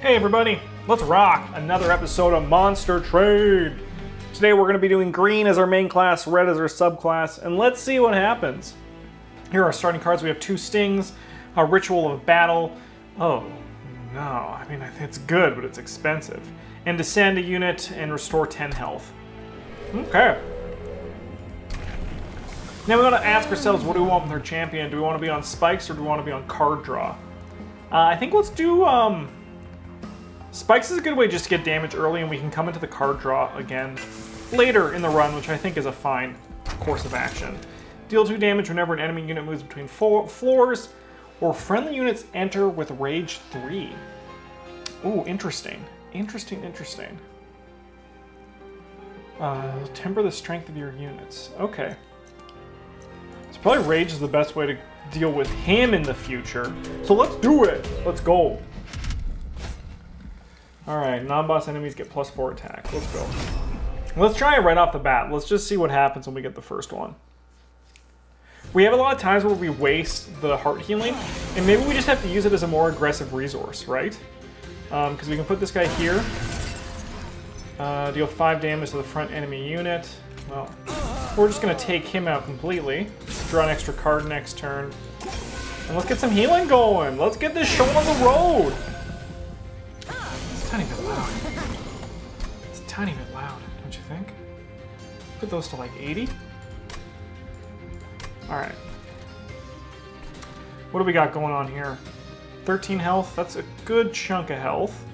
Hey everybody, let's rock another episode of Monster Trade. Today we're going to be doing green as our main class, red as our subclass, and let's see what happens. Here are our starting cards. We have 2 stings, a ritual of battle. Oh no, I mean it's good, but it's expensive. And descend a unit and restore 10 health. Okay. Now we got to ask ourselves, what do we want with our champion? Do we want to be on spikes or do we want to be on card draw? I think let's do spikes is a good way just to get damage early, and we can come into the card draw again later in the run, which I think is a fine course of action. Deal 2 damage whenever an enemy unit moves between floors, or friendly units enter with Rage 3. Ooh, interesting. Interesting. Temper the strength of your units. Okay. So probably Rage is the best way to deal with him in the future. So let's do it! Let's go! Alright, non-boss enemies get +4 attack. Let's go. Let's try it right off the bat. Let's just see what happens when we get the first one. We have a lot of times where we waste the heart healing, and maybe we just have to use it as a more aggressive resource, right? Because we can put this guy here. Deal 5 damage to the front enemy unit. Well, we're just going to take him out completely. Draw an extra card next turn. And let's get some healing going. Let's get this show on the road. It's a tiny bit loud. It's a tiny bit loud, don't you think? Put those to like 80. Alright. What do we got going on here? 13 health. That's a good chunk of health.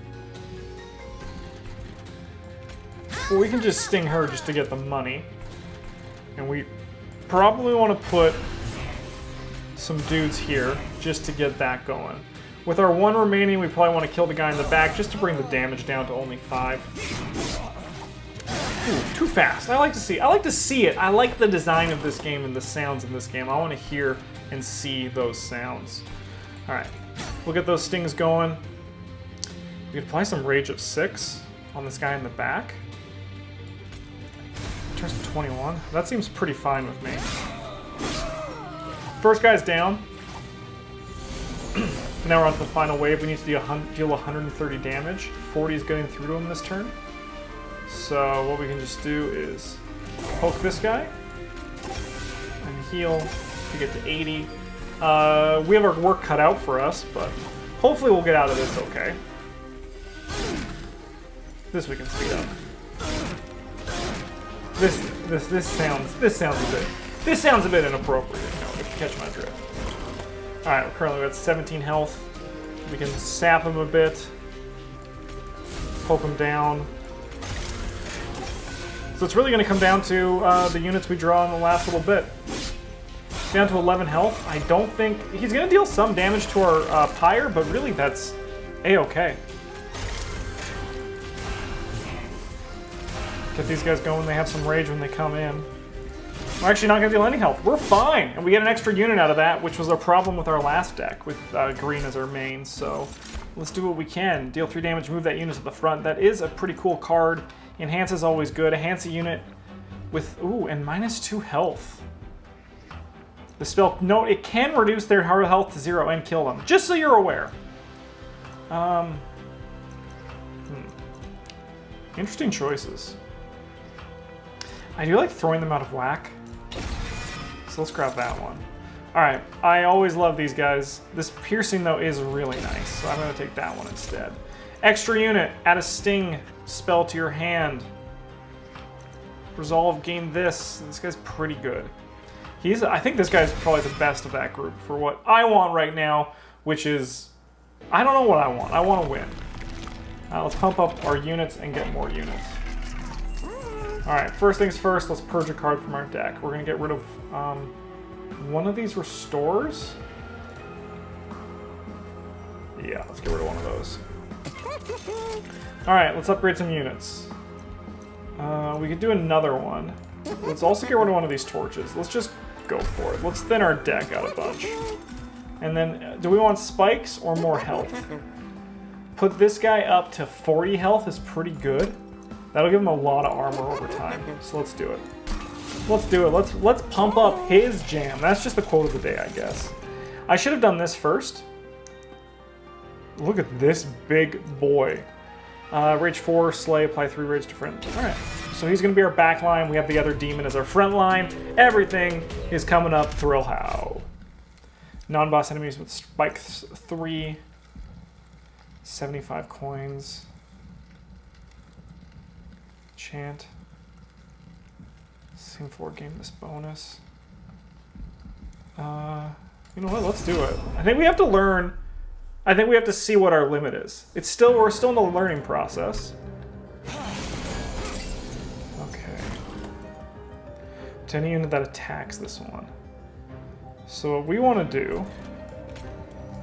Well, we can just sting her just to get the money. And we probably want to put some dudes here just to get that going. With our 1 remaining, we probably want to kill the guy in the back just to bring the damage down to only 5. Ooh, too fast. I like to see it. I like the design of this game and the sounds in this game. I want to hear and see those sounds. Alright, we'll get those stings going. We can apply some Rage of 6 on this guy in the back. Turns to 21. That seems pretty fine with me. First guy's down. Now we're on to the final wave. We need to deal 130 damage. 40 is getting through to him this turn. So what we can just do is poke this guy and heal to get to 80. We have our work cut out for us, but hopefully we'll get out of this okay. This we can speed up. This sounds a bit inappropriate, you know, if you catch my drift. Alright, we're currently at 17 health. We can sap him a bit. Poke him down. So it's really going to come down to the units we draw in the last little bit. Down to 11 health. I don't think... He's going to deal some damage to our pyre, but really that's A-okay. Get these guys going. They have some rage when they come in. We're actually not going to deal any health. We're fine. And we get an extra unit out of that, which was a problem with our last deck, with green as our main. So let's do what we can. Deal 3 damage, move that unit to the front. That is a pretty cool card. Enhance is always good. Enhance a unit with, ooh, and -2 health. The spell, no, it can reduce their hard health to 0 and kill them. Just so you're aware. Interesting choices. I do like throwing them out of whack. So let's grab that one. Alright, I always love these guys. This piercing, though, is really nice, so I'm going to take that one instead. Extra unit, add a sting spell to your hand. Resolve, gain this. This guy's pretty good. I think this guy's probably the best of that group for what I want right now, which is... I don't know what I want. I want to win. Let's pump up our units and get more units. Alright, first things first, let's purge a card from our deck. We're going to get rid of one of these restores. Yeah, let's get rid of one of those. Alright, let's upgrade some units. We could do another one. Let's also get rid of one of these torches. Let's just go for it. Let's thin our deck out a bunch. And then, do we want spikes or more health? Put this guy up to 40 health is pretty good. That'll give him a lot of armor over time. So let's do it. Let's do it. Let's pump up his jam. That's just the quote of the day, I guess. I should have done this first. Look at this big boy. Rage 4, Slay, apply 3 rage to friend. Alright, so he's going to be our back line. We have the other demon as our front line. Everything is coming up Thrill How. Non-boss enemies with spikes 3. 75 coins. Chant. Scene 4, game this bonus. You know what? Let's do it. I think we have to learn. I think we have to see what our limit is. We're still in the learning process. Okay. To any unit that attacks this one. So what we want to do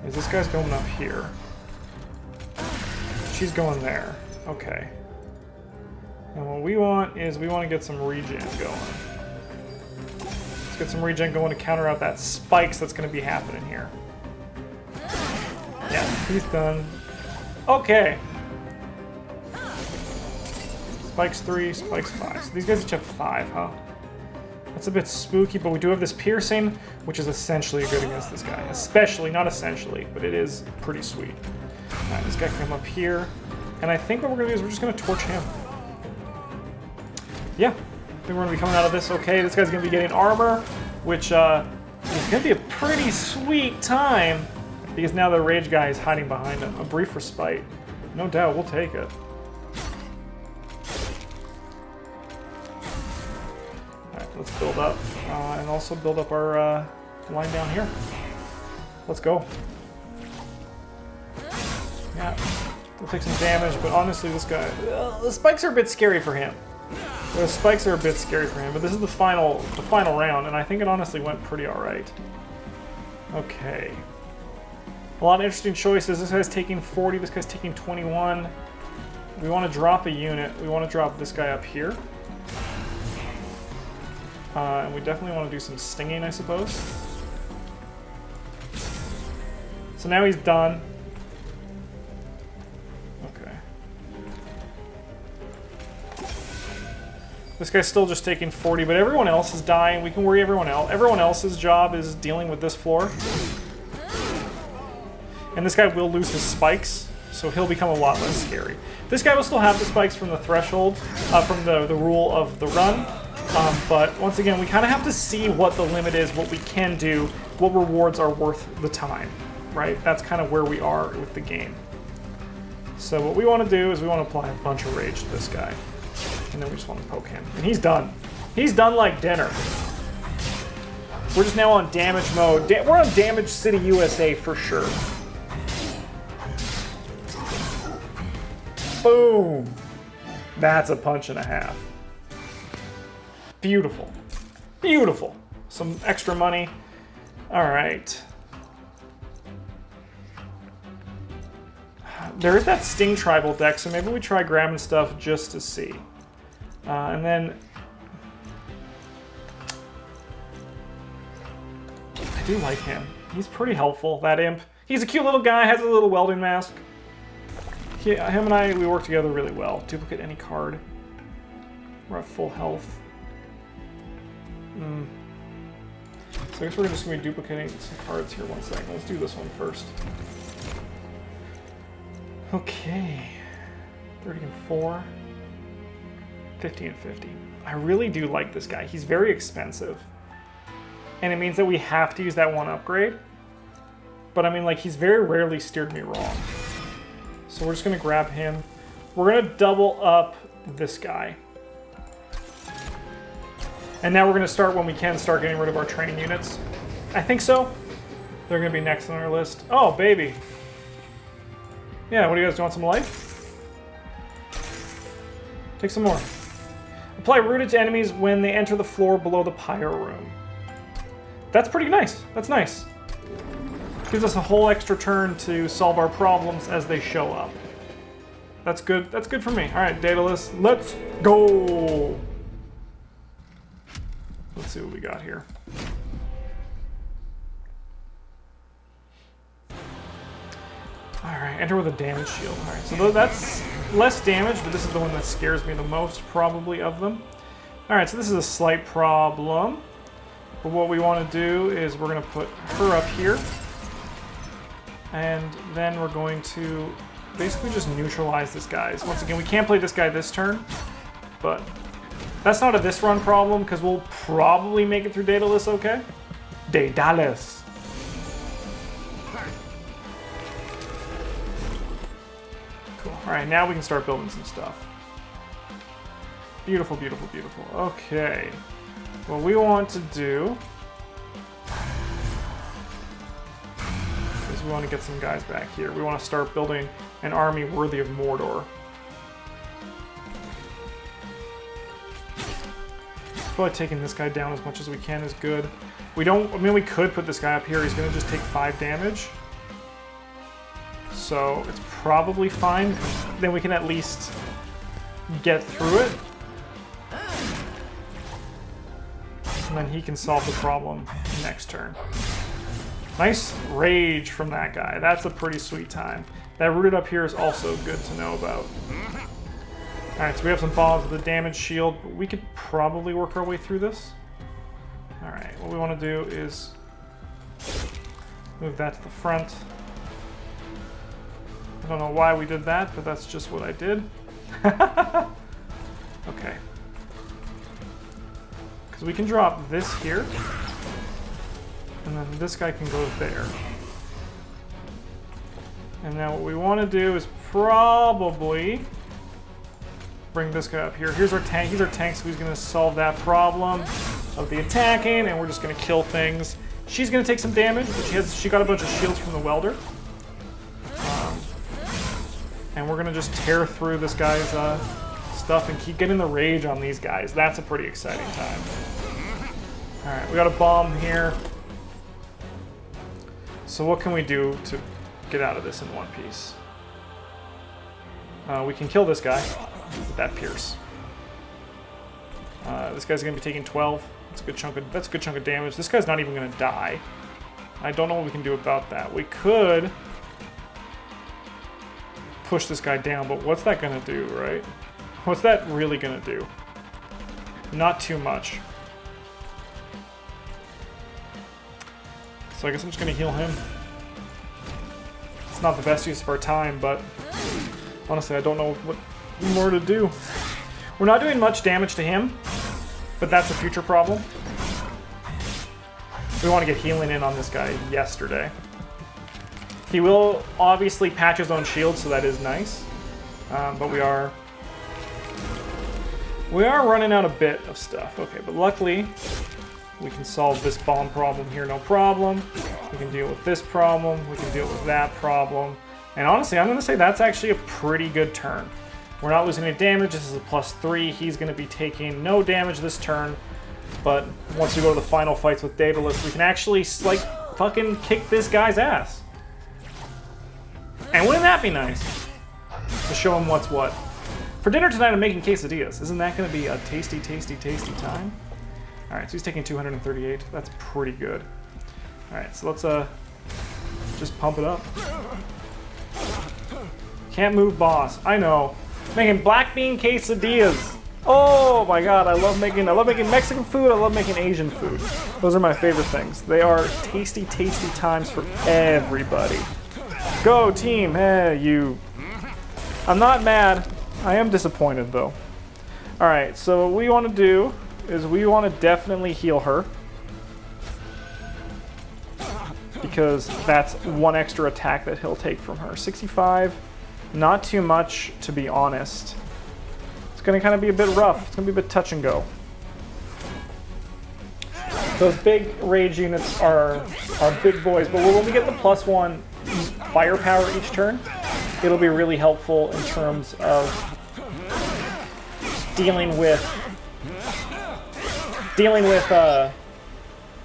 is this guy's going up here. She's going there. Okay. And what we want is we want to get some regen going. Let's get some regen going to counter out that spikes that's going to be happening here. Yeah, he's done. Okay. Spikes 3, spikes 5. So these guys each have 5, huh? That's a bit spooky, but we do have this piercing, which is essentially good against this guy. Especially, not essentially, but it is pretty sweet. Alright, this guy can come up here. And I think what we're going to do is we're just going to torch him. Yeah, I think we're going to be coming out of this okay. This guy's going to be getting armor, which is going to be a pretty sweet time. Because now the rage guy is hiding behind him. A brief respite. No doubt, we'll take it. Alright, let's build up. And also build up our line down here. Let's go. Yeah, we'll take some damage, but honestly this guy... the spikes are a bit scary for him. The spikes are a bit scary for him, but this is the final round, and I think it honestly went pretty alright. Okay. A lot of interesting choices. This guy's taking 40, this guy's taking 21. We want to drop a unit. We want to drop this guy up here. And we definitely want to do some stinging, I suppose. So now he's done. Okay. This guy's still just taking 40, but everyone else is dying. We can worry everyone else. Everyone else's job is dealing with this floor. And this guy will lose his spikes, so he'll become a lot less scary. This guy will still have the spikes from the threshold, from the rule of the run. But once again, we kind of have to see what the limit is, what we can do, what rewards are worth the time, right? That's kind of where we are with the game. So what we want to do is we want to apply a bunch of rage to this guy. And then we just want to poke him. And he's done. He's done like dinner. We're just now on damage mode. We're on Damage City, USA for sure. Boom! That's a punch and a half. Beautiful. Beautiful. Some extra money. Alright. There is that Sting Tribal deck, so maybe we try grabbing stuff just to see. And then... I do like him. He's pretty helpful, that imp. He's a cute little guy, has a little welding mask. Him and I, we work together really well. Duplicate any card. We're at full health. So I guess we're just going to be duplicating some cards here. One second. Let's do this one first. Okay. 30 and 4. 50 and 50. I really do like this guy. He's very expensive. And it means that we have to use that one upgrade. But I mean, like, he's very rarely steered me wrong. So we're just going to grab him. We're going to double up this guy. And now we're going to start, when we can, start getting rid of our training units. I think so. They're going to be next on our list. Oh, baby. Yeah, what do you guys, do you want some life? Take some more. Apply rooted to enemies when they enter the floor below the pyre room. That's pretty nice. That's nice. Gives us a whole extra turn to solve our problems as they show up. That's good. That's good for me. All right, Daedalus, let's go. Let's see what we got here. All right, enter with a damage shield. All right, so that's less damage, but this is the one that scares me the most, probably, of them. All right, so this is a slight problem. But what we want to do is we're going to put her up here. And then we're going to basically just neutralize this guy. Once again, we can't play this guy this turn, but that's not a this run problem because we'll probably make it through Daedalus okay. Daedalus. Cool. Alright, now we can start building some stuff. Beautiful, beautiful, beautiful. Okay. What we want to do is we want to get some guys back here. We want to start building an army worthy of Mordor. Probably taking this guy down as much as we can is good. We don't, I mean, we could put this guy up here. He's going to just take 5 damage. So it's probably fine. Then we can at least get through it. And then he can solve the problem next turn. Nice rage from that guy. That's a pretty sweet time. That rooted up here is also good to know about. Alright, so we have some bombs with a damage shield, but we could probably work our way through this. Alright, what we want to do is move that to the front. I don't know why we did that, but that's just what I did. Okay. Because we can drop this here, and then this guy can go there. And now what we want to do is probably bring this guy up here. Here's our tank. He's our tank, so he's going to solve that problem of the attacking, and we're just going to kill things. She's going to take some damage, but she got a bunch of shields from the welder. And we're going to just tear through this guy's stuff and keep getting the rage on these guys. That's a pretty exciting time. Alright, we got a bomb here. So what can we do to get out of this in one piece? We can kill this guy with that pierce. This guy's going to be taking 12. That's a good chunk of damage. This guy's not even going to die. I don't know what we can do about that. We could push this guy down, but what's that going to do, right? What's that really going to do? Not too much. So I guess I'm just going to heal him. It's not the best use of our time, but honestly, I don't know what more to do. We're not doing much damage to him, but that's a future problem. We want to get healing in on this guy yesterday. He will obviously patch his own shield, so that is nice. But we are running out a bit of stuff. Okay, but luckily we can solve this bomb problem here, no problem. We can deal with this problem. We can deal with that problem. And honestly, I'm going to say that's actually a pretty good turn. We're not losing any damage. This is a +3. He's going to be taking no damage this turn. But once we go to the final fights with Daedalus, we can actually, like, fucking kick this guy's ass. And wouldn't that be nice? To show him what's what. For dinner tonight, I'm making quesadillas. Isn't that going to be a tasty, tasty, tasty time? Alright, so he's taking 238. That's pretty good. Alright, so let's just pump it up. Can't move boss. I know. Making black bean quesadillas. Oh my god, I love making Mexican food, I love making Asian food. Those are my favorite things. They are tasty, tasty times for everybody. Go team, hey you. I'm not mad. I am disappointed though. Alright, so what we want to do is we want to definitely heal her. Because that's one extra attack that he'll take from her. 65, not too much to be honest. It's going to kind of be a bit rough. It's going to be a bit touch and go. Those big rage units are big boys, but when we get the +1 firepower each turn, it'll be really helpful in terms of dealing with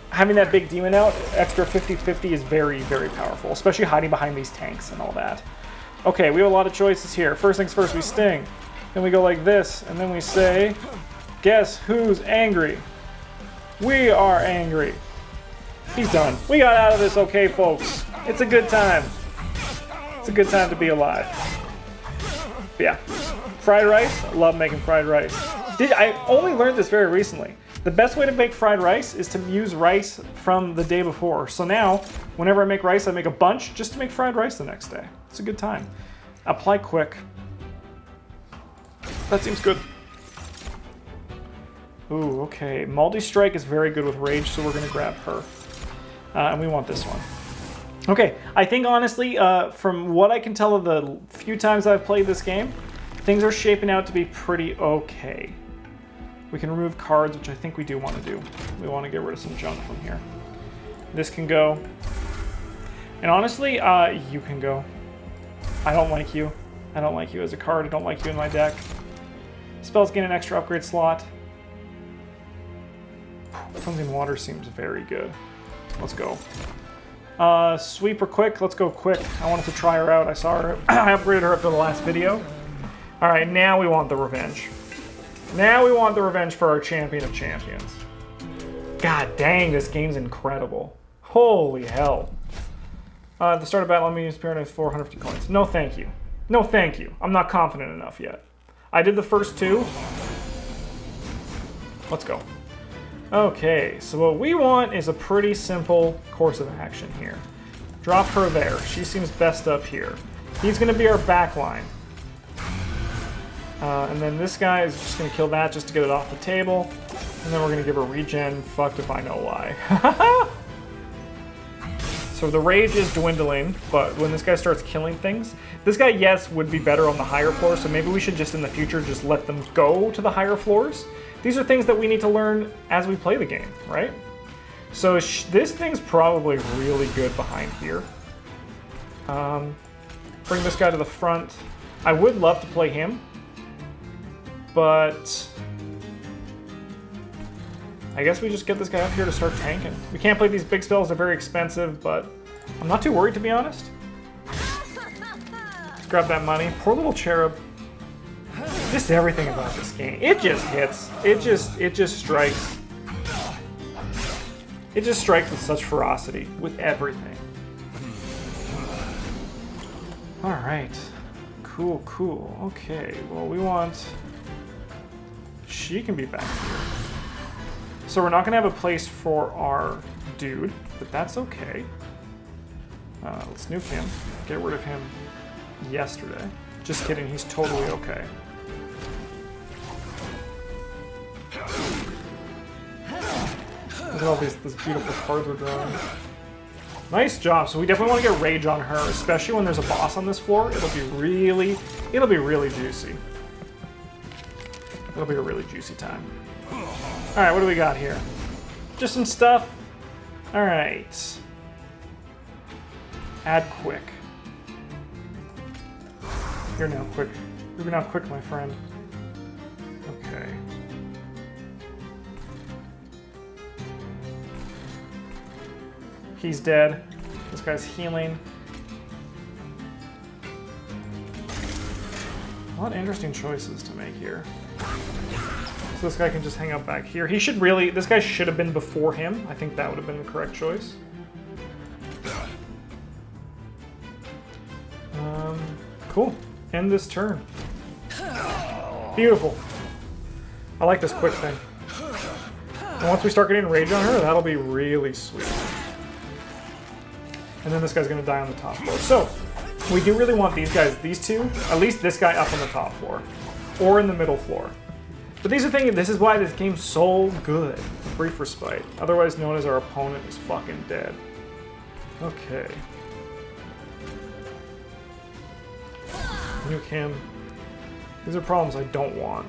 having that big demon out. Extra 50-50 is very, very powerful, especially hiding behind these tanks and all that. Okay, we have a lot of choices here. First things first, we sting. Then we go like this, and then we say, guess who's angry? We are angry. He's done. We got out of this okay, folks. It's a good time. It's a good time to be alive. But yeah, fried rice. I love making fried rice. I only learned this very recently. The best way to make fried rice is to use rice from the day before. So now, whenever I make rice, I make a bunch just to make fried rice the next day. It's a good time. Apply quick. That seems good. Ooh, okay. Maldi Strike is very good with Rage, so we're going to grab her. And we want this one. Okay, I think honestly, from what I can tell of the few times I've played this game, things are shaping out to be pretty okay. We can remove cards, which I think we do want to do. We want to get rid of some junk from here. This can go. And honestly, you can go. I don't like you. I don't like you as a card. I don't like you in my deck. Spells gain an extra upgrade slot. Cleansing Water seems very good. Let's go. Sweeper quick. Let's go quick. I wanted to try her out. I saw her. I upgraded her up to the last video. All right, now we want the revenge. Now we want the revenge for our champion of champions. God dang, this game's incredible. Holy hell. At the start of battle, I'm going to use Paradise 450 coins. No thank you. No thank you. I'm not confident enough yet. I did the first two. Let's go. Okay, so what we want is a pretty simple course of action here. Drop her there. She seems best up here. He's going to be our back line. And then this guy is just going to kill that just to get it off the table. And then we're going to give her regen. Fucked if I know why. So the rage is dwindling, but when this guy starts killing things, this guy, yes, would be better on the higher floors, so maybe we should just in the future just let them go to the higher floors. These are things that we need to learn as we play the game, right? So this thing's probably really good behind here. Bring this guy to the front. I would love to play him, but I guess we just get this guy up here to start tanking. We can't play these big spells, they're very expensive, but I'm not too worried, to be honest. Let's grab that money. Poor little cherub. Just everything about this game. It just hits. It just strikes. It just strikes with such ferocity, with everything. Alright. Cool, cool. Okay, well we want... She can be back here. So we're not going to have a place for our dude, but that's okay. Let's nuke him. Get rid of him yesterday. Just kidding, he's totally okay. Look at all these beautiful cards we're drawing. Nice job. So we definitely want to get rage on her, especially when there's a boss on this floor. It'll be really juicy. It'll be a really juicy time. Alright, what do we got here? Just some stuff. Alright. Add quick. You're now quick. You're now quick, my friend. Okay. He's dead. This guy's healing. A lot of interesting choices to make here. So this guy can just hang out back here. He should really... This guy should have been before him. I think that would have been the correct choice. Cool. End this turn. Beautiful. I like this quick thing. And once we start getting rage on her, that'll be really sweet. And then this guy's going to die on the top floor. So, we do really want these guys, these two, at least this guy up on the top floor. Or in the middle floor. But these are things, this is why this game's so good. Brief Respite. Otherwise known as our opponent is fucking dead. Okay. Nuke him. These are problems I don't want.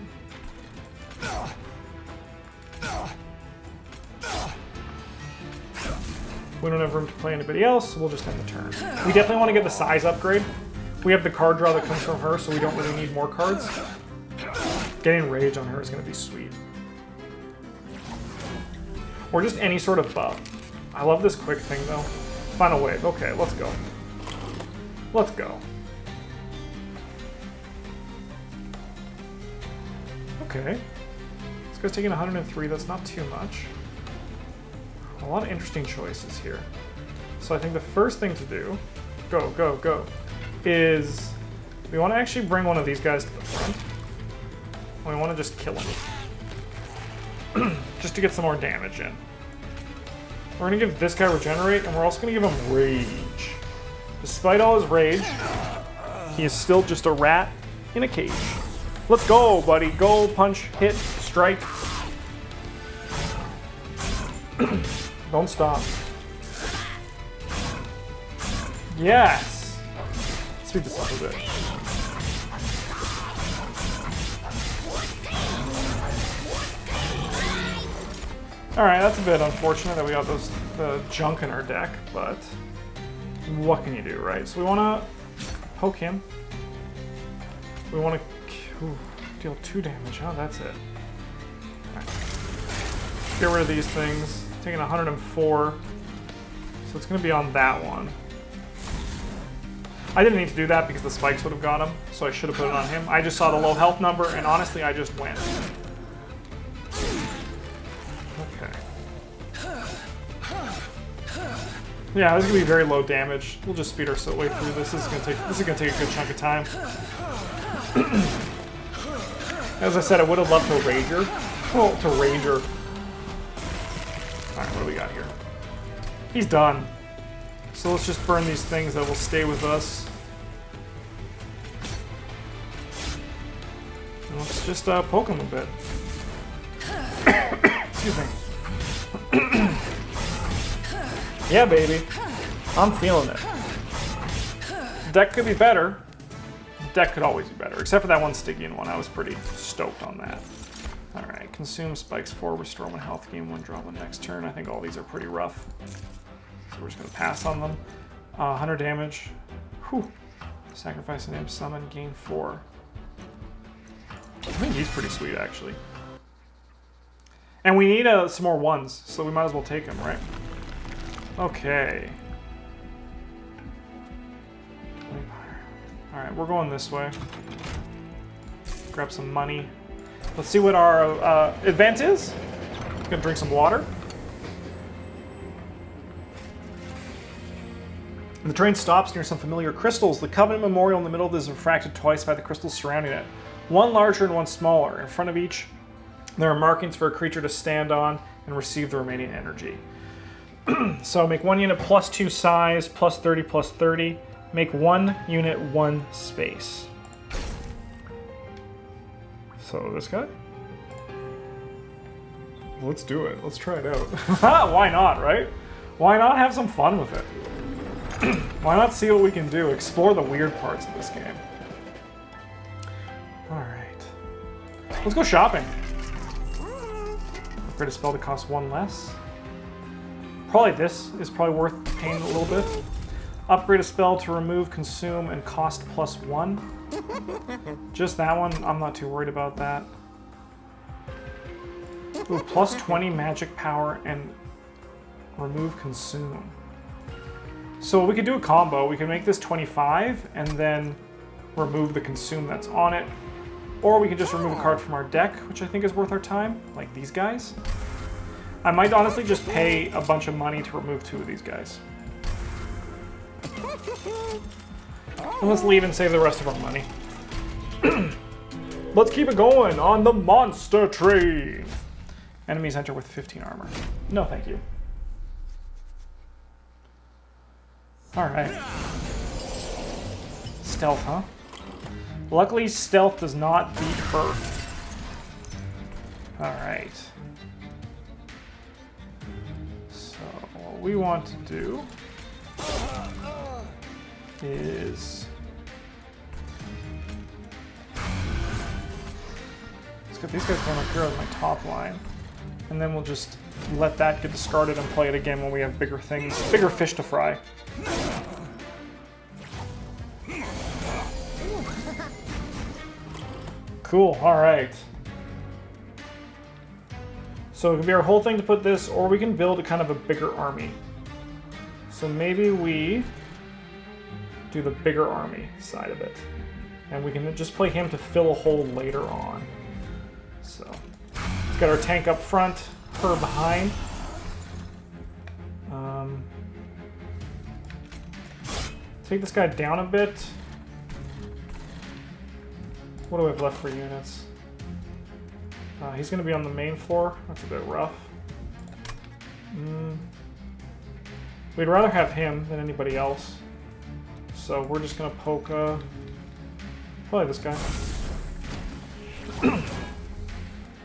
We don't have room to play anybody else, so we'll just end the turn. We definitely want to get the size upgrade. We have the card draw that comes from her, so we don't really need more cards. Getting rage on her is going to be sweet. Or just any sort of buff. I love this quick thing, though. Final wave. Okay, let's go. Let's go. Okay. This guy's taking 103. That's not too much. A lot of interesting choices here. So I think the first thing to do, go, is we want to actually bring one of these guys to the front. We want to just kill him. just to get some more damage in. We're gonna give this guy regenerate, and we're also gonna give him rage. Despite all his rage, he is still just a rat in a cage. Let's go, buddy. Go, punch, hit, strike. Don't stop. Yes! Speed this up a bit. Alright, that's a bit unfortunate that we got the junk in our deck, but what can you do, right? So we want to poke him. We want to deal 2 damage. Oh, that's it. Right. Get rid of these things. Taking 104. So it's going to be on that one. I didn't need to do that because the spikes would have got him, so I should have put it on him. I just saw the low health number, and honestly, I just went. Okay. Yeah, this is gonna be very low damage. We'll just speed our way through this. This is gonna take a good chunk of time. As I said, I would have loved to Rager. Oh, to Rager. Alright, what do we got here? He's done. So let's just burn these things that will stay with us. And let's just poke him a bit. Excuse me. Yeah, baby. I'm feeling it. Deck could be better. Deck could always be better, except for that one Stygian one. I was pretty stoked on that. Alright, consume spikes 4, restore 1 health, gain 1, draw 1 next turn. I think all these are pretty rough. So we're just going to pass on them. 100 damage. Whew. Sacrifice an imp, summon, gain 4. I think he's pretty sweet, actually. And we need some more 1s, so we might as well take him, right? Okay. Alright, we're going this way. Grab some money. Let's see what our event is. Gonna drink some water. The train stops near some familiar crystals. The Covenant Memorial in the middle of this is refracted twice by the crystals surrounding it. One larger and one smaller. In front of each, there are markings for a creature to stand on and receive the remaining energy. So make 1 unit +2 size, +30, +30. Make 1 unit 1 space. So this guy? Let's do it. Let's try it out. Why not, right? Why not have some fun with it? Why not see what we can do? Explore the weird parts of this game. Alright. Let's go shopping. Upgrade a spell to cost 1 less. Probably this is probably worth paying a little bit. Upgrade a spell to remove, consume, and cost +1. Just that one, I'm not too worried about that. Ooh, +20 magic power and remove, consume. So we could do a combo. We could make this 25 and then remove the consume that's on it. Or we could just remove a card from our deck, which I think is worth our time, like these guys. I might honestly just pay a bunch of money to remove 2 of these guys. And let's leave and save the rest of our money. Let's keep it going on the monster train. Enemies enter with 15 armor. No, thank you. Alright. Stealth, huh? Luckily, stealth does not beat her. Alright. So, what we want to do is... let's get these guys going up here on my top line. And then we'll just let that get discarded and play it again when we have bigger things, bigger fish to fry. Cool, alright. So it could be our whole thing to put this, or we can build a kind of a bigger army. So maybe we do the bigger army side of it. And we can just play him to fill a hole later on. So, let's get our tank up front, her behind. Take this guy down a bit. What do we have left for units? He's going to be on the main floor. That's a bit rough. We'd rather have him than anybody else. So we're just going to poke... probably this guy.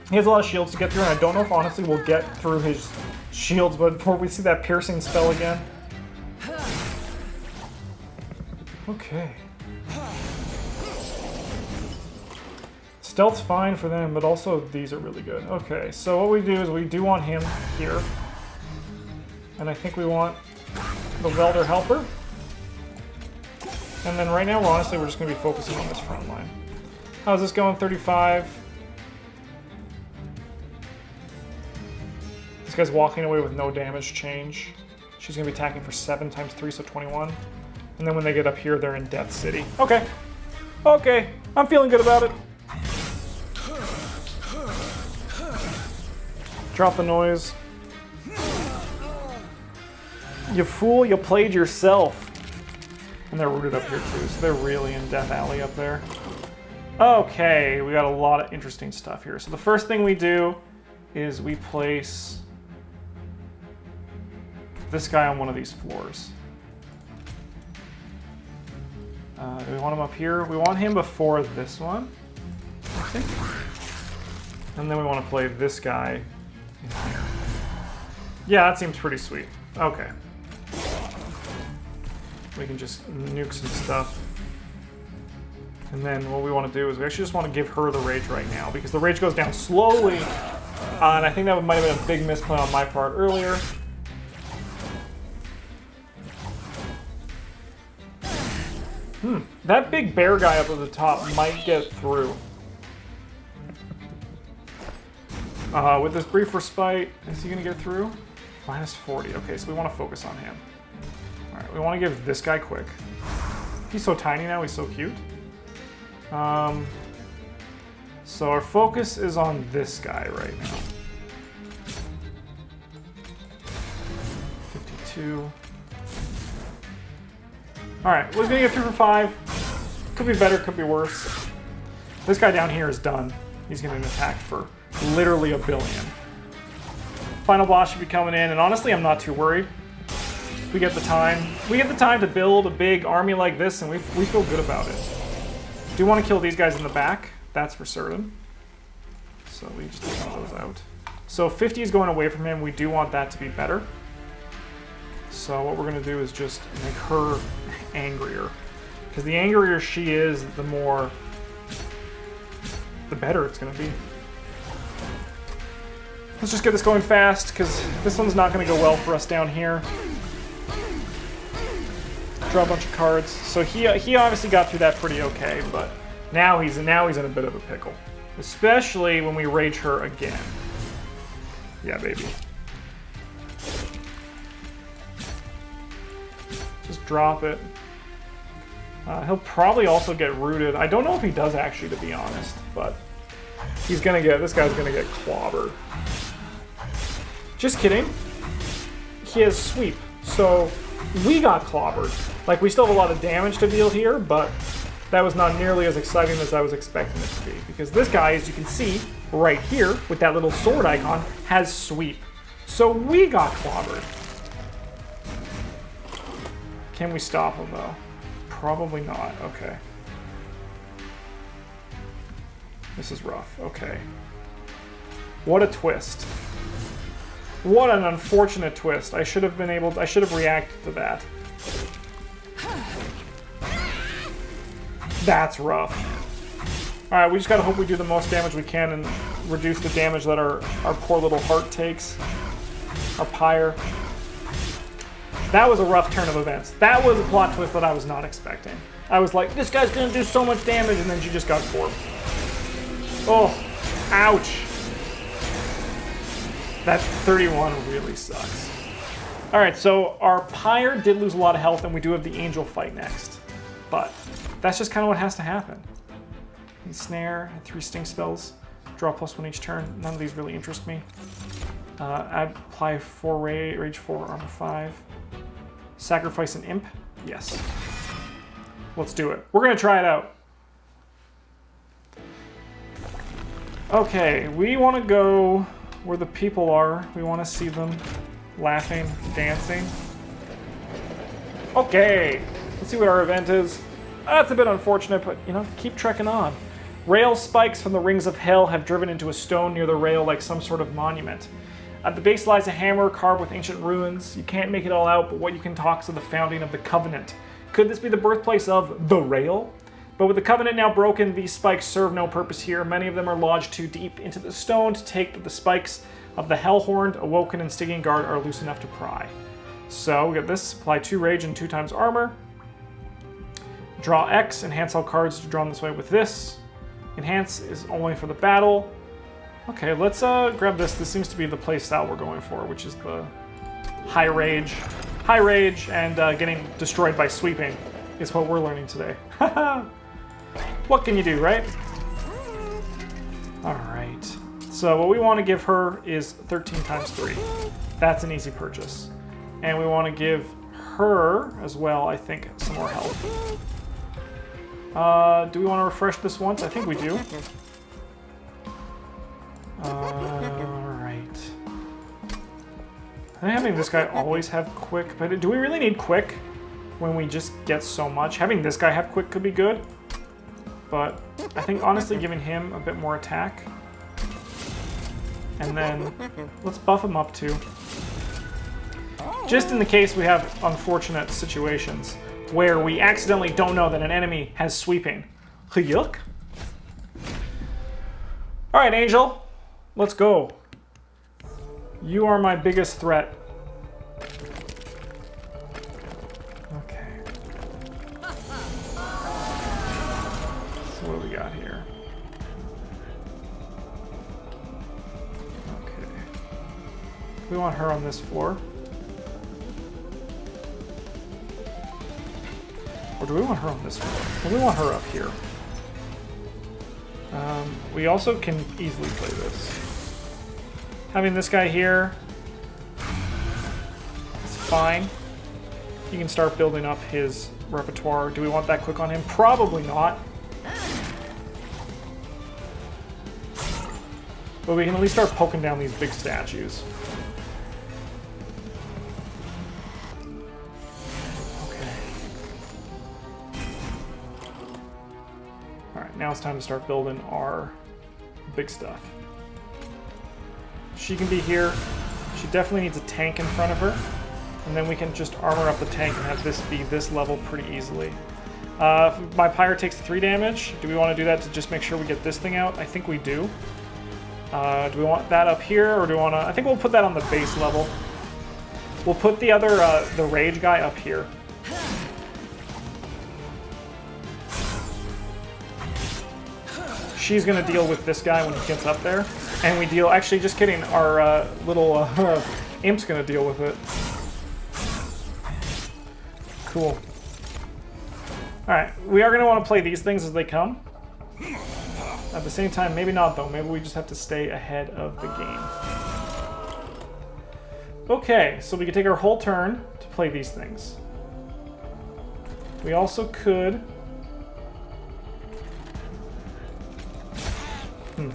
He has a lot of shields to get through, and I don't know if, honestly, we'll get through his shields but before we see that piercing spell again. Okay. Stealth's fine for them, but also these are really good. Okay, so what we do is we do want him here. And I think we want the Welder Helper. And then right now, honestly, we're just going to be focusing on this front line. How's this going? 35. This guy's walking away with no damage change. She's going to be attacking for 7 times 3, so 21. And then when they get up here, they're in Death City. Okay. Okay. I'm feeling good about it. Drop the noise. You fool, you played yourself. And they're rooted up here too, so they're really in Death Alley up there. Okay, we got a lot of interesting stuff here. So the first thing we do is we place this guy on one of these floors. Do we want him up here? We want him before this one, I think. And then we want to play this guy in here. Yeah, that seems pretty sweet. Okay. We can just nuke some stuff. And then what we want to do is we actually just want to give her the rage right now, because the rage goes down slowly. And I think that might have been a big misplay on my part earlier. That big bear guy up at the top might get through. With this brief respite, is he going to get through? Minus 40. Okay, so we want to focus on him. Alright, we want to give this guy quick. He's so tiny now, he's so cute. So our focus is on this guy right now. 52. Alright, we're gonna get through for 5. Could be better, could be worse. This guy down here is done. He's gonna attack for literally a billion. Final boss should be coming in, and honestly, I'm not too worried. We get the time. We get the time to build a big army like this, and we feel good about it. Do want to kill these guys in the back, that's for certain. So we just take those out. So 50 is going away from him. We do want that to be better. So what we're going to do is just make her angrier. Because the angrier she is, the better it's going to be. Let's just get this going fast, because this one's not going to go well for us down here. Draw a bunch of cards. So he obviously got through that pretty okay, but now he's in a bit of a pickle. Especially when we rage her again. Yeah, baby. Just drop it. He'll probably also get rooted. I don't know if he does actually, to be honest, but this guy's gonna get clobbered. Just kidding. He has sweep, so we got clobbered. Like, we still have a lot of damage to deal here, but that was not nearly as exciting as I was expecting it to be. Because this guy, as you can see, right here, with that little sword icon, has sweep. So we got clobbered. Can we stop him, though? Probably not. Okay. This is rough. Okay. What a twist. What an unfortunate twist. I should have reacted to that. That's rough. Alright, we just gotta hope we do the most damage we can and reduce the damage that our poor little heart takes. Our pyre. That was a rough turn of events. That was a plot twist that I was not expecting. I was like, this guy's gonna do so much damage, and then she just got corpsed. Oh, ouch. That 31 really sucks. Alright, so our pyre did lose a lot of health, and we do have the angel fight next. But that's just kind of what has to happen. Snare, 3 sting spells, draw +1 each turn. None of these really interest me. Apply 4 rage 4, armor 5. Sacrifice an imp? Yes. Let's do it. We're gonna try it out. Okay, we want to go where the people are. We want to see them laughing, dancing. Okay, let's see what our event is. That's a bit unfortunate, but, you know, keep trekking on. Rail spikes from the rings of hell have driven into a stone near the rail like some sort of monument. At the base lies a hammer carved with ancient ruins. You can't make it all out, but what you can talk is of the founding of the Covenant. Could this be the birthplace of the rail? But with the Covenant now broken, these spikes serve no purpose here. Many of them are lodged too deep into the stone to take, but the spikes of the Hellhorned, Awoken, and Stygian Guard are loose enough to pry. So we got this, apply 2 rage and 2 times armor. Draw X, enhance all cards to drawn this way with this. Enhance is only for the battle. Okay, let's grab this. This seems to be the play style we're going for, which is the high rage. High rage and getting destroyed by sweeping is what we're learning today. What can you do, right? Alright. So what we want to give her is 13 times 3. That's an easy purchase. And we want to give her, as well, I think, some more health. Do we want to refresh this once? I think we do. Alright. I think having this guy always have quick, but do we really need quick when we just get so much? Having this guy have quick could be good, but I think honestly giving him a bit more attack. And then let's buff him up too. Just in the case we have unfortunate situations where we accidentally don't know that an enemy has sweeping. Yuck. Alright, Angel. Let's go. You are my biggest threat. Okay. So what do we got here? Okay. We want her on this floor. Or do we want her on this floor? Well, we want her up here. We also can easily play this. Having this guy here is fine. He can start building up his repertoire. Do we want that quick on him? Probably not. But we can at least start poking down these big statues. Now it's time to start building our big stuff. She can be here. She definitely needs a tank in front of her. And then we can just armor up the tank and have this be this level pretty easily. My Pyre takes 3 damage. Do we want to do that to just make sure we get this thing out? I think we do. Do we want that up here, or do we want to... I think we'll put that on the base level. We'll put the other, the Rage guy up here. She's going to deal with this guy when he gets up there. And we deal... Actually, just kidding. Our little Imp's going to deal with it. Cool. Alright, we are going to want to play these things as they come. At the same time, maybe not, though. Maybe we just have to stay ahead of the game. Okay, so we can take our whole turn to play these things. We also could... Do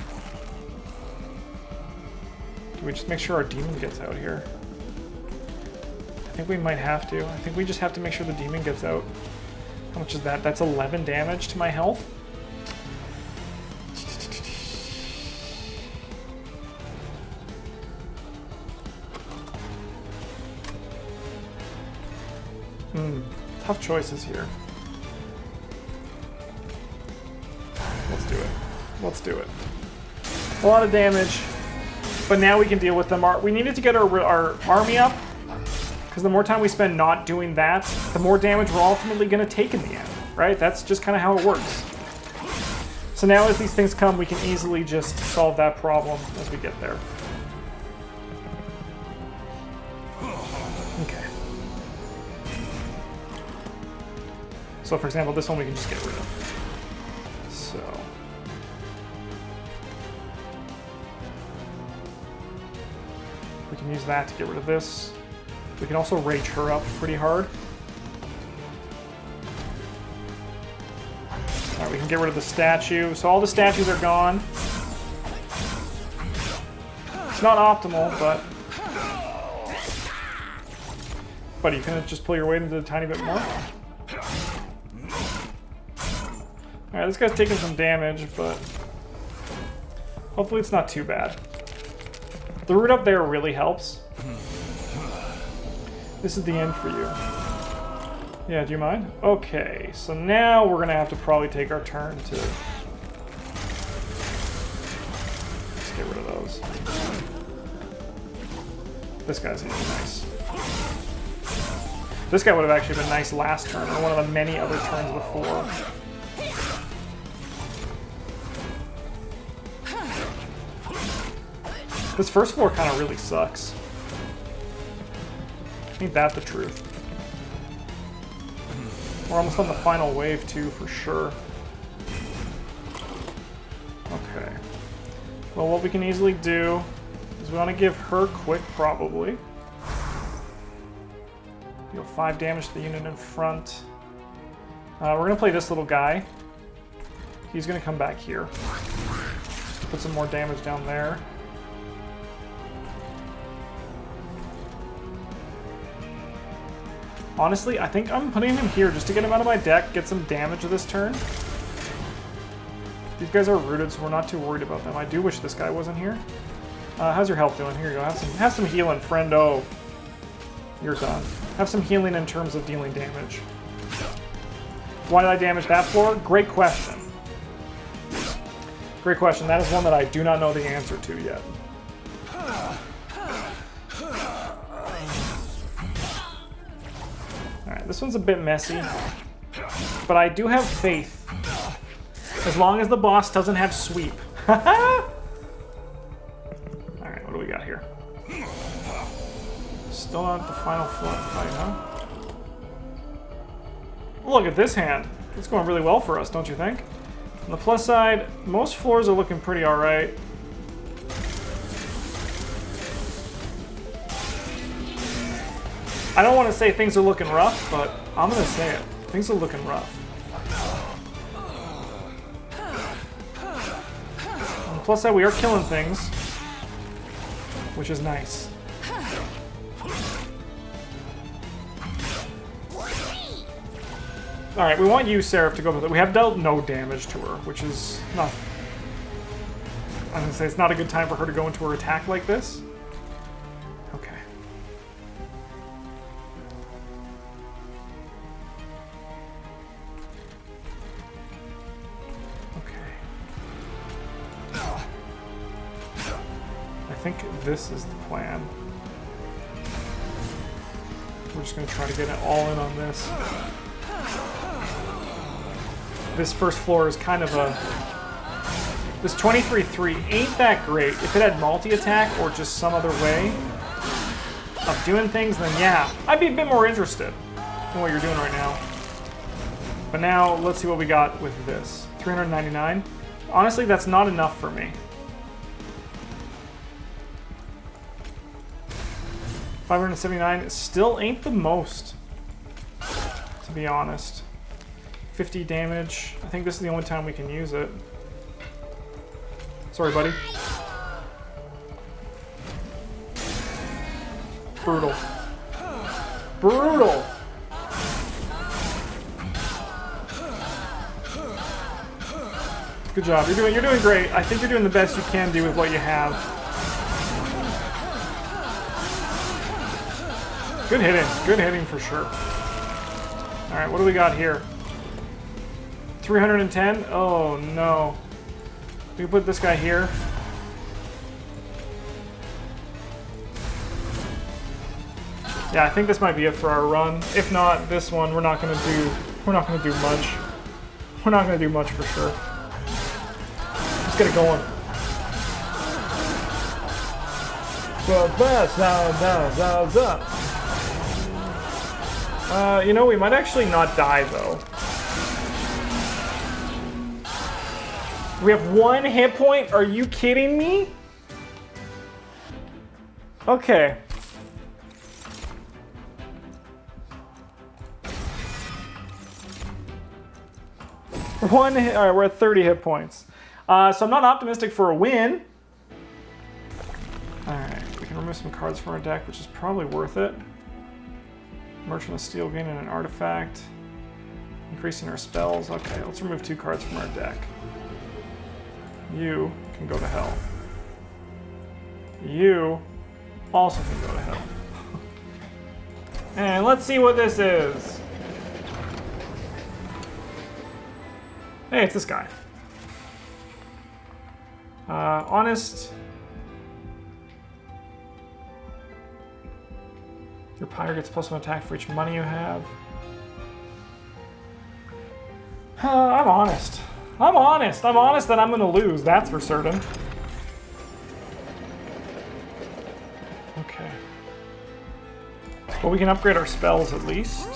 we just make sure our demon gets out here? I think we might have to. I think we just have to make sure the demon gets out. How much is that? That's 11 damage to my health. Tough choices here. Let's do it. Let's do it. A lot of damage, but now we can deal with them. We needed to get our army up, because the more time we spend not doing that, the more damage we're ultimately going to take in the end, right? That's just kind of how it works. So now as these things come, we can easily just solve that problem as we get there. Okay. So for example, this one we can just get rid of. So... we can use that to get rid of this. We can also rage her up pretty hard. Alright, we can get rid of the statue. So all the statues are gone. It's not optimal, but... Buddy, you can just pull your weight into a tiny bit more. Alright, this guy's taking some damage, but... hopefully it's not too bad. The root up there really helps. This is the end for you. Yeah, do you mind? Okay, so now we're gonna have to probably take our turn to... let's get rid of those. This guy's gonna be nice. This guy would have actually been nice last turn, or one of the many other turns before. This first floor kind of really sucks. Ain't that the truth? We're almost on the final wave too, for sure. Okay. Well, what we can easily do is we want to give her quick, probably. Deal 5 damage to the unit in front. We're going to play this little guy. He's going to come back here. Put some more damage down there. Honestly, I think I'm putting him here just to get him out of my deck, get some damage this turn. These guys are rooted, so we're not too worried about them. I do wish this guy wasn't here. How's your health doing? Here you go. Have some healing, friendo. You're done. Have some healing in terms of dealing damage. Why did I damage that floor? Great question. Great question. That is one that I do not know the answer to yet. Alright, this one's a bit messy, but I do have faith. As long as the boss doesn't have sweep. Alright, what do we got here? Still not the final fight, huh? Look at this hand. It's going really well for us, don't you think? On the plus side, most floors are looking pretty alright. I don't want to say things are looking rough, but I'm going to say it. Things are looking rough. On the plus side, we are killing things, which is nice. Alright, we want you, Seraph, to go with it. We have dealt no damage to her, which is not... I'm going to say it's not a good time for her to go into her attack like this. Okay. I think this is the plan. We're just going to try to get it all in on this. This first floor is kind of a... This 23-3 ain't that great. If it had multi-attack or just some other way of doing things, then yeah, I'd be a bit more interested in what you're doing right now. But now, let's see what we got with this. 399. Honestly, that's not enough for me. 579 still ain't the most, to be honest. 50 damage. I think this is the only time we can use it. Sorry, buddy. Brutal. Brutal! Good job. You're doing great. I think you're doing the best you can do with what you have. Good hitting. Good hitting for sure. Alright, what do we got here? 310? Oh no. We can put this guy here. Yeah, I think this might be it for our run. If not, this one we're not gonna do much. We're not gonna do much for sure. Let's get it going. You know, we might actually not die though. We have 1 hit point? Are you kidding me? Okay. Alright, we're at 30 hit points. So I'm not optimistic for a win. Alright. remove some cards from our deck, which is probably worth it. Merchant of Steel gaining an artifact. Increasing our spells. Okay, let's remove 2 cards from our deck. You can go to hell. You also can go to hell. And let's see what this is. Hey, it's this guy. Honest. Your pyre gets +1 attack for each money you have. I'm honest. I'm honest. I'm honest that I'm going to lose. That's for certain. Okay. But we can upgrade our spells at least.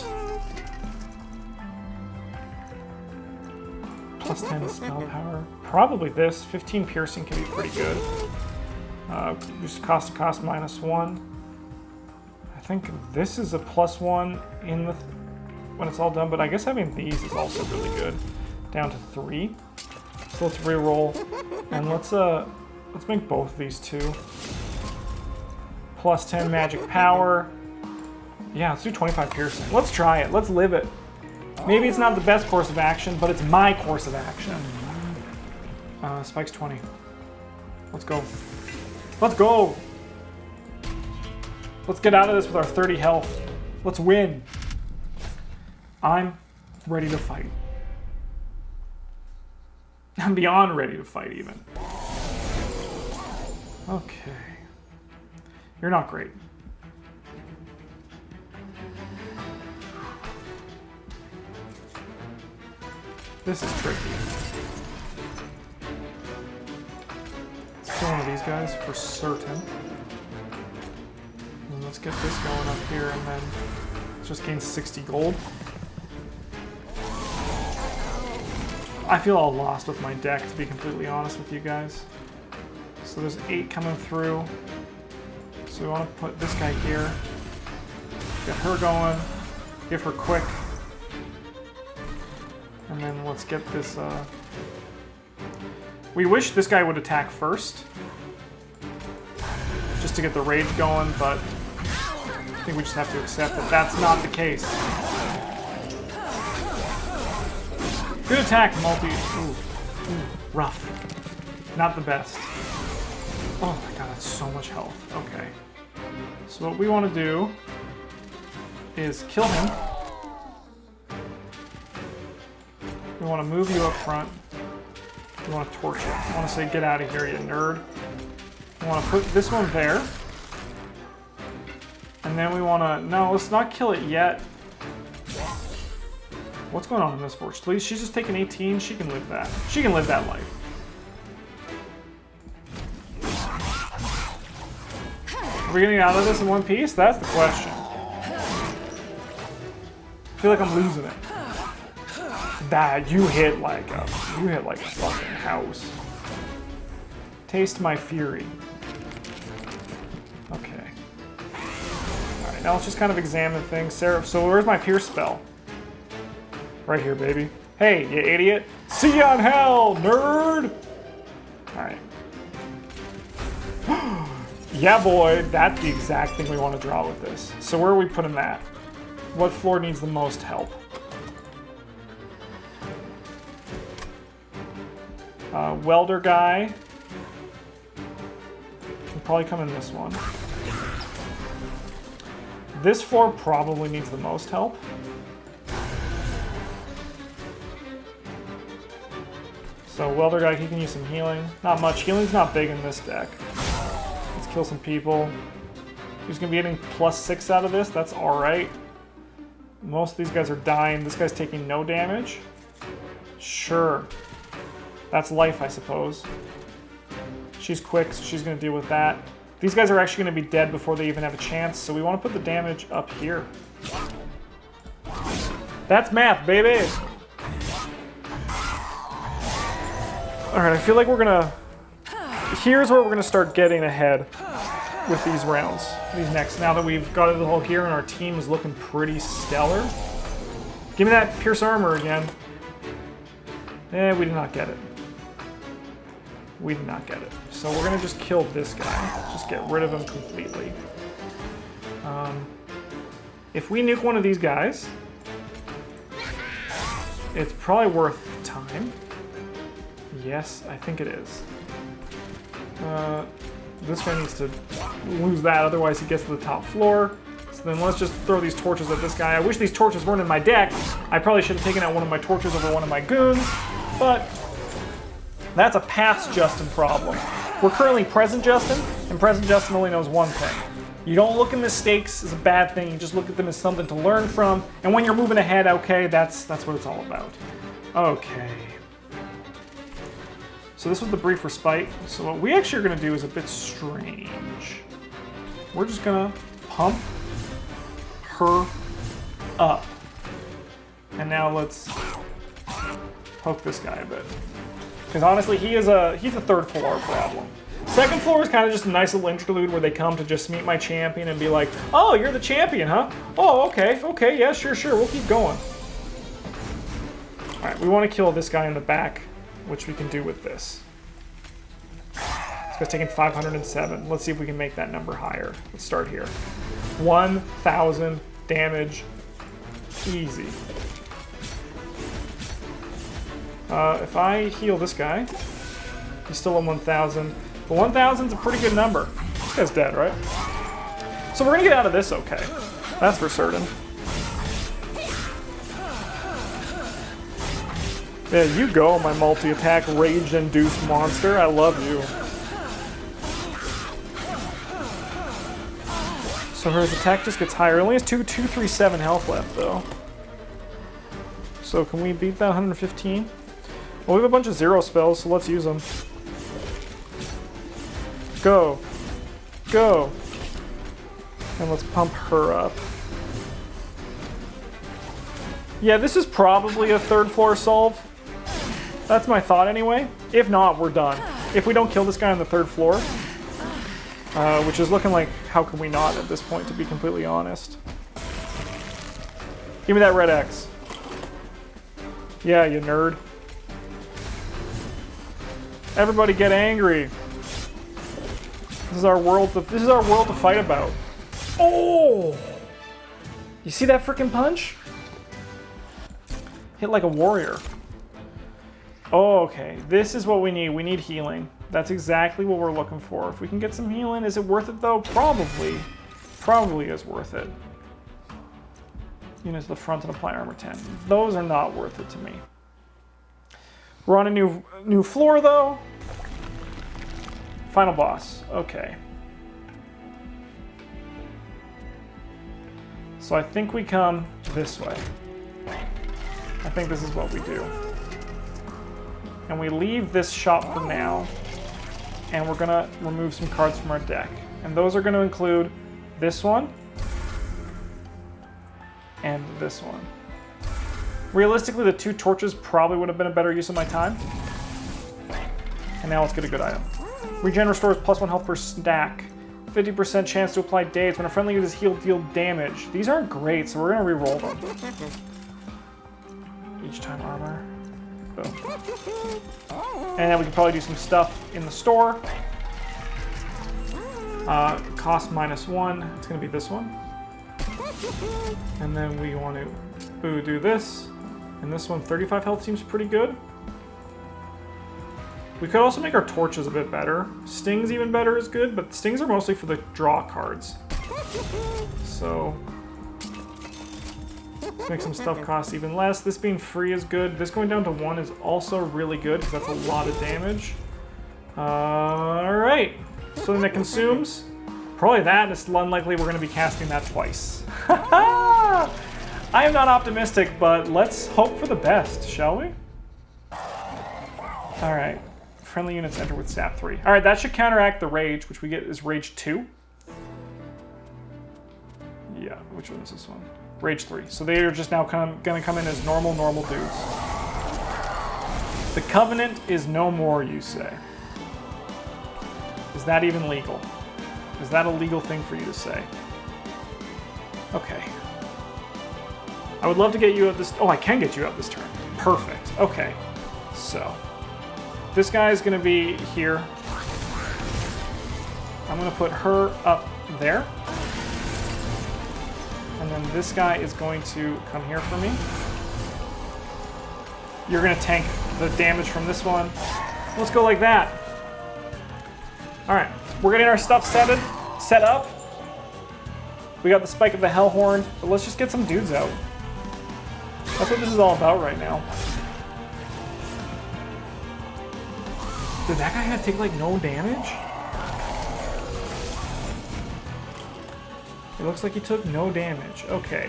+10 spell power. Probably this. 15 piercing can be pretty good. Just cost -1. I think this is a +1 in the when it's all done, but I guess having these is also really good. Down to 3. So let's re-roll, and let's make both of these 2. +10 magic power. Yeah, let's do 25 piercing. Let's try it. Let's live it. Maybe it's not the best course of action, but it's my course of action. Spike's 20. Let's go. Let's go! Let's get out of this with our 30 health. Let's win. I'm ready to fight. I'm beyond ready to fight, even. Okay. You're not great. This is tricky. Let's kill one of these guys for certain. And let's get this going up here, and then let's just gain 60 gold. I feel all lost with my deck, to be completely honest with you guys. So there's 8 coming through. So we want to put this guy here. Get her going. Give her quick. And then let's get this, We wish this guy would attack first. Just to get the rage going, but I think we just have to accept that that's not the case. Good attack, multi. Ooh, rough. Not the best. Oh my god, that's so much health. Okay. So what we want to do is kill him. We want to move you up front. We want to torch it. I want to say, get out of here, you nerd. We want to put this one there. And then we want to... No, let's not kill it yet. What's going on in this forge? Please, she's just taking 18. She can live that. She can live that life. Are we getting out of this in one piece? That's the question. I feel like I'm losing it. That you hit like a fucking house. Taste my fury. Okay. All right, now let's just kind of examine things. Sarah, so where's my pierce spell? Right here, baby. Hey, you idiot. See ya in hell, nerd! Alright. Yeah, boy, that's the exact thing we want to draw with this. So where are we putting that? What floor needs the most help? Welder guy. Can probably come in this one. This floor probably needs the most help. So welder guy, he can use some healing. Not much. Healing's not big in this deck. Let's kill some people. He's gonna be getting +6 out of this. That's all right. Most of these guys are dying. This guy's taking no damage. Sure. That's life, I suppose. She's quick, so she's gonna deal with that. These guys are actually gonna be dead before they even have a chance, so we want to put the damage up here. That's math, baby! Alright, I feel like we're gonna... Here's where we're gonna start getting ahead with these rounds. These next. Now that we've got it all here and our team is looking pretty stellar. Give me that Pierce Armor again. Eh, we did not get it. We did not get it. So we're gonna just kill this guy. Just get rid of him completely. If we nuke one of these guys, it's probably worth time. Yes, I think it is. This guy needs to lose that, otherwise he gets to the top floor. So then let's just throw these torches at this guy. I wish these torches weren't in my deck. I probably should have taken out one of my torches over one of my goons, but that's a past Justin problem. We're currently present Justin, and present Justin only knows one thing. You don't look at mistakes as a bad thing, you just look at them as something to learn from, and when you're moving ahead, okay, that's what it's all about. Okay. So this was the brief respite. So what we actually are gonna do is a bit strange. We're just gonna pump her up. And now let's poke this guy a bit. Because honestly, he's a third floor problem. Second floor is kind of just a nice little interlude where they come to just meet my champion and be like, oh, you're the champion, huh? Oh, okay, yeah, sure, we'll keep going. All right, we want to kill this guy in the back, which we can do with this. This guy's taking 507. Let's see if we can make that number higher. Let's start here. 1,000 damage, easy. If I heal this guy, he's still at 1,000. But 1,000's a pretty good number. This guy's dead, right? So we're gonna get out of this okay. That's for certain. There you go, my multi-attack rage-induced monster. I love you. So his attack just gets higher. It only has 237 health left, though. So can we beat that 115? Well, we have a bunch of zero spells, so let's use them. Go. Go. And let's pump her up. Yeah, this is probably a third floor solve. That's my thought anyway. If not, we're done. If we don't kill this guy on the third floor, which is looking like, how can we not at this point, to be completely honest. Give me that red X. Yeah, you nerd. Everybody get angry. This is our world to fight about. Oh! You see that freaking punch? Hit like a warrior. Oh, okay. This is what we need. We need healing. That's exactly what we're looking for. If we can get some healing, is it worth it though? Probably. Probably is worth it. Unit to the front and apply armor 10. Those are not worth it to me. We're on a new floor though. Final boss. Okay. So I think we come this way. I think this is what we do. And we leave this shop for now. And we're gonna remove some cards from our deck. And those are gonna include this one and this one. Realistically, the two torches probably would have been a better use of my time. And now let's get a good item. Regen restores +1 health per stack. 50% chance to apply daze. When a friendly uses heal, deal damage. These aren't great, so we're gonna re-roll them. Each time armor. Boom. And then we can probably do some stuff in the store. Cost -1. It's gonna be this one. And then we want to do this. And this one, 35 health seems pretty good. We could also make our torches a bit better. Stings even better is good, but stings are mostly for the draw cards. So let's make some stuff cost even less. This being free is good. This going down to 1 is also really good because that's a lot of damage. Alright. So then it consumes. Probably that. It's unlikely we're going to be casting that twice. I am not optimistic, but let's hope for the best, shall we? Alright. Friendly units enter with sap 3. Alright, that should counteract the rage, which we get is rage 2. Yeah, which one is this one? Rage 3. So they are just now gonna come in as normal dudes. The Covenant is no more, you say. Is that even legal? Is that a legal thing for you to say? Okay. I would love to get you out this... Oh, I can get you out this turn. Perfect. Okay. So... this guy is going to be here. I'm going to put her up there. And then this guy is going to come here for me. You're going to tank the damage from this one. Let's go like that. All right, we're getting our stuff set up. We got the Spike of the Hellhorn, but let's just get some dudes out. That's what this is all about right now. Did that guy have to take like no damage? It looks like he took no damage. Okay.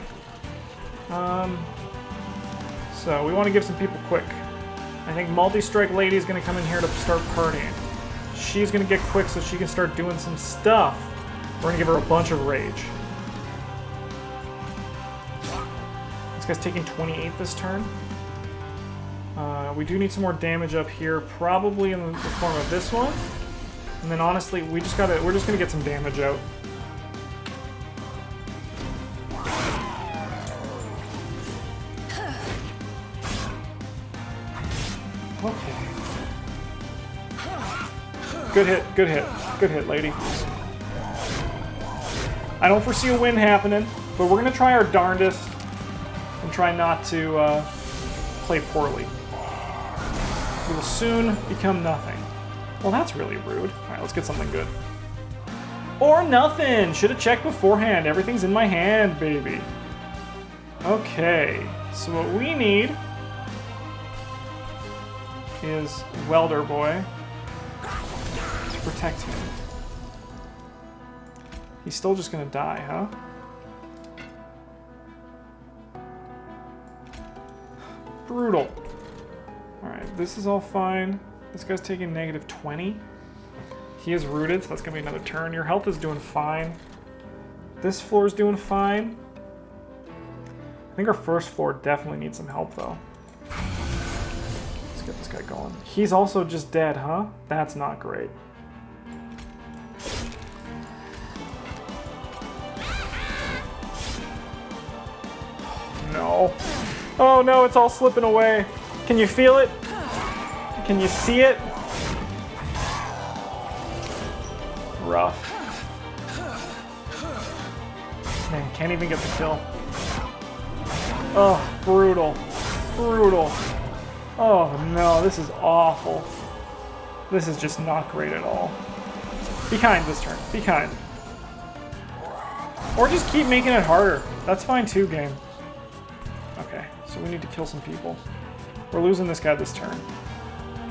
So we want to give some people quick. I think Multi-Strike Lady is going to come in here to start partying. She's going to get quick so she can start doing some stuff. We're going to give her a bunch of rage. This guy's taking 28 this turn. We do need some more damage up here, probably in the form of this one. And then honestly, we're just going to get some damage out. Okay. Good hit, good hit, good hit, lady. I don't foresee a win happening, but we're going to try our darndest and try not to play poorly. We will soon become nothing. Well, that's really rude. All right, let's get something good. Or nothing! Should have checked beforehand. Everything's in my hand, baby. Okay, so what we need is Welder Boy to protect him. He's still just gonna die, huh? Brutal. Alright, this is all fine. This guy's taking negative 20. He is rooted, so that's gonna be another turn. Your health is doing fine. This floor is doing fine. I think our first floor definitely needs some help, though. Let's get this guy going. He's also just dead, huh? That's not great. No. Oh no, it's all slipping away. Can you feel it? Can you see it? Rough. Man, can't even get the kill. Oh, brutal. Brutal. Oh no, this is awful. This is just not great at all. Be kind this turn. Be kind. Or just keep making it harder. That's fine too, game. Okay, so we need to kill some people. We're losing this guy this turn.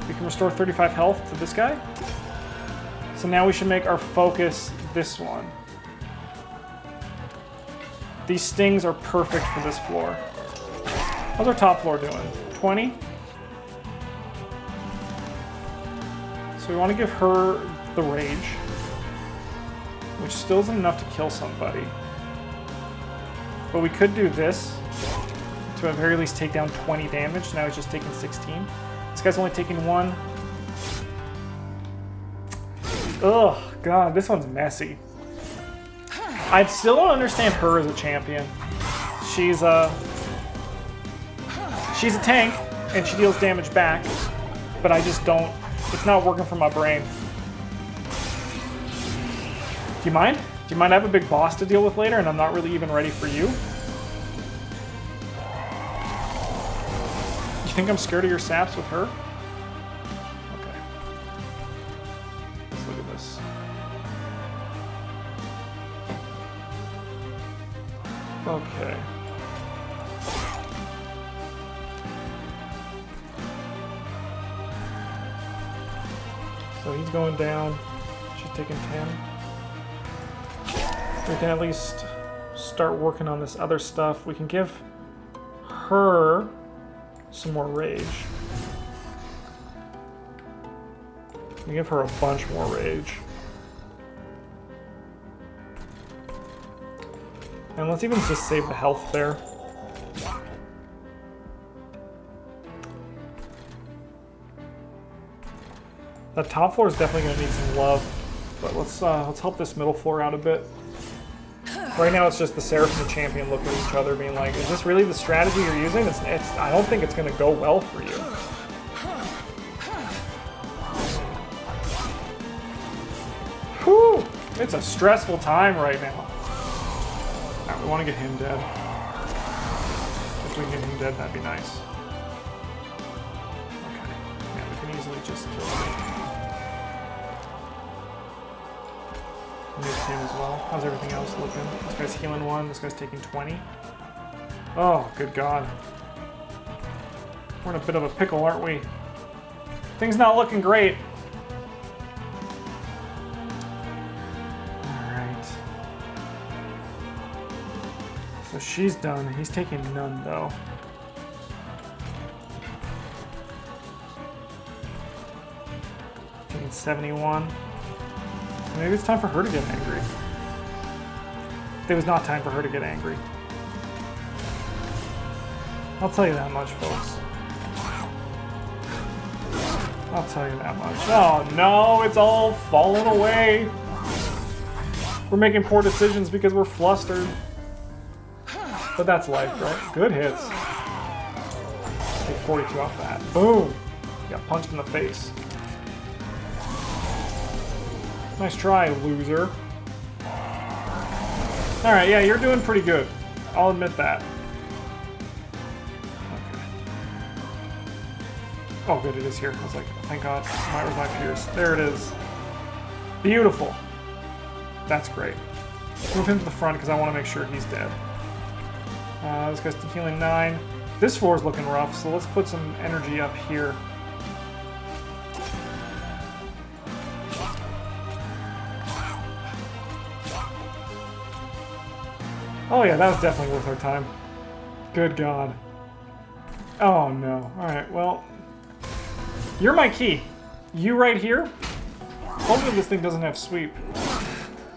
We can restore 35 health to this guy. So now we should make our focus this one. These stings are perfect for this floor. How's our top floor doing? 20? So we want to give her the rage, which still isn't enough to kill somebody. But we could do this to at the very least take down 20 damage. Now he's just taking 16. This guy's only taking 1. Ugh, God, this one's messy. I still don't understand her as a champion. She's a tank, and she deals damage back, but I just don't, it's not working for my brain. Do you mind? Do you mind I have a big boss to deal with later, and I'm not really even ready for you? You think I'm scared of your saps with her? Okay. Let's look at this. Okay. So he's going down. She's taking 10. We can at least start working on this other stuff. We can give her some more rage. We give her a bunch more rage. And let's even just save the health there. That top floor is definitely going to need some love, but let's help this middle floor out a bit. Right now it's just the Seraph and the Champion looking at each other being like, is this really the strategy you're using? I don't think it's going to go well for you. It's a stressful time right now. Alright, we want to get him dead. If we can get him dead, that'd be nice. Okay. Yeah, we can easily just kill him. Nuke him as well. How's everything else looking? This guy's healing 1, this guy's taking 20. Oh, good God. We're in a bit of a pickle, aren't we? Things not looking great. Alright. So she's done. He's taking none, though. Taking 71. Maybe it's time for her to get angry. It was not time for her to get angry. I'll tell you that much, folks. I'll tell you that much. Oh no, it's all falling away. We're making poor decisions because we're flustered. But that's life, right? Good hits. Take 42 off that. Boom! Got punched in the face. Nice try, loser. Alright, yeah, you're doing pretty good. I'll admit that. Okay. Oh, good, it is here. I was like, thank God. Where's my Pierce? There it is. Beautiful. That's great. Move him to the front because I want to make sure he's dead. This guy's healing 9. This floor is looking rough, so let's put some energy up here. Oh yeah, that was definitely worth our time. Good God. Oh no. Alright, well. You're my key. You right here? Hopefully this thing doesn't have sweep.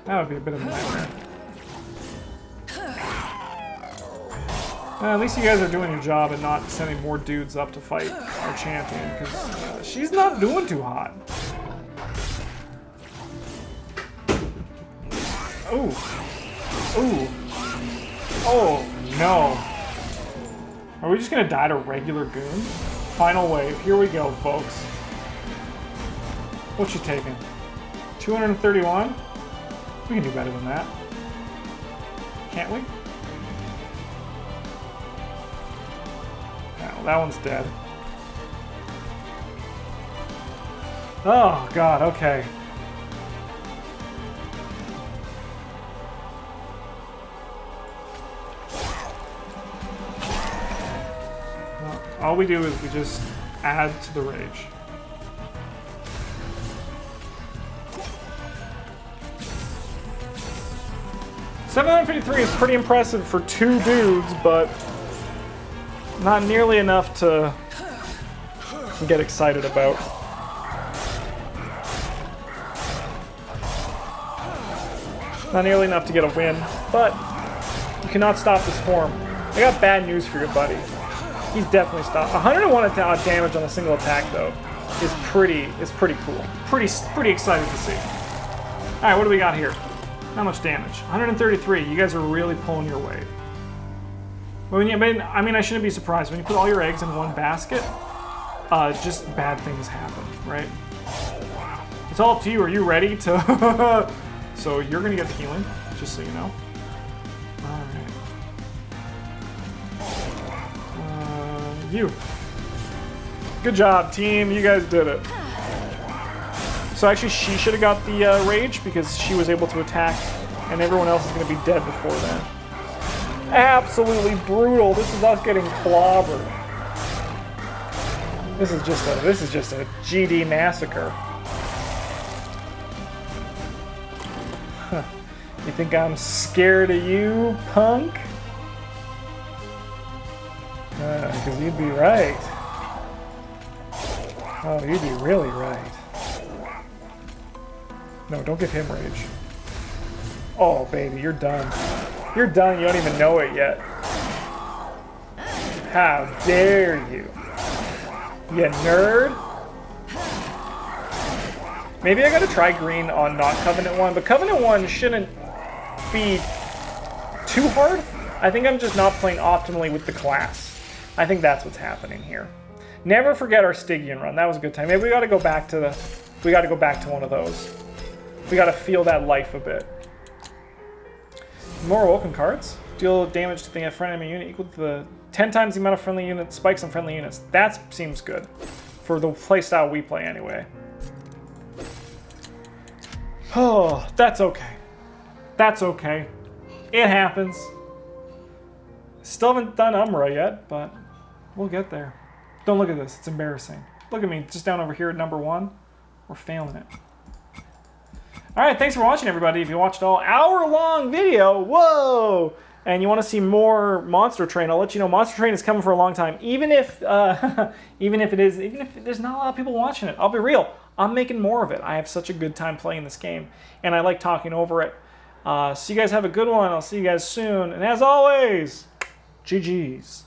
That would be a bit of a nightmare. At least you guys are doing your job and not sending more dudes up to fight our champion, because she's not doing too hot. Ooh. Ooh. Oh, no. Are we just gonna die to regular goon? Final wave. Here we go, folks. What's she taking? 231? We can do better than that. Can't we? No, that one's dead. Oh, God, okay. All we do is we just add to the rage. $753 is pretty impressive for 2 dudes, but not nearly enough to get excited about. Not nearly enough to get a win, but you cannot stop this form. I got bad news for your buddy. He's definitely stopped. 101 damage on a single attack, though, is pretty cool. Pretty excited to see. All right, what do we got here? How much damage? 133. You guys are really pulling your weight. I mean, I shouldn't be surprised when you put all your eggs in one basket. Just bad things happen, right? It's all up to you. Are you ready to? So you're gonna get the healing, just so you know. All right. You. Good job, team. You guys did it. So actually, she should have got the rage because she was able to attack, and everyone else is going to be dead before then. Absolutely brutal. This is us getting clobbered. This is just a GD massacre. Huh. You think I'm scared of you, punk? Because you'd be right. Oh, you'd be really right. No, don't give him rage. Oh, baby, you're done. You're done, you don't even know it yet. How dare you? You nerd? Maybe I gotta try green on not Covenant 1, but Covenant 1 shouldn't be too hard. I think I'm just not playing optimally with the class. I think that's what's happening here. Never forget our Stygian run. That was a good time. Maybe we got to go back to one of those. We gotta feel that life a bit. More Awoken cards. Deal damage to the friendly enemy unit equal to the 10 times the amount of friendly unit spikes on friendly units. That seems good. For the playstyle we play anyway. Oh, that's okay. That's okay. It happens. Still haven't done Umbra yet, but we'll get there. Don't look at this. It's embarrassing. Look at me, just down over here at number 1. We're failing it. Alright, thanks for watching, everybody. If you watched all hour-long video, whoa! And you want to see more Monster Train, I'll let you know Monster Train is coming for a long time. Even if even if there's not a lot of people watching it, I'll be real. I'm making more of it. I have such a good time playing this game, and I like talking over it. So you guys have a good one. I'll see you guys soon. And as always, GG's.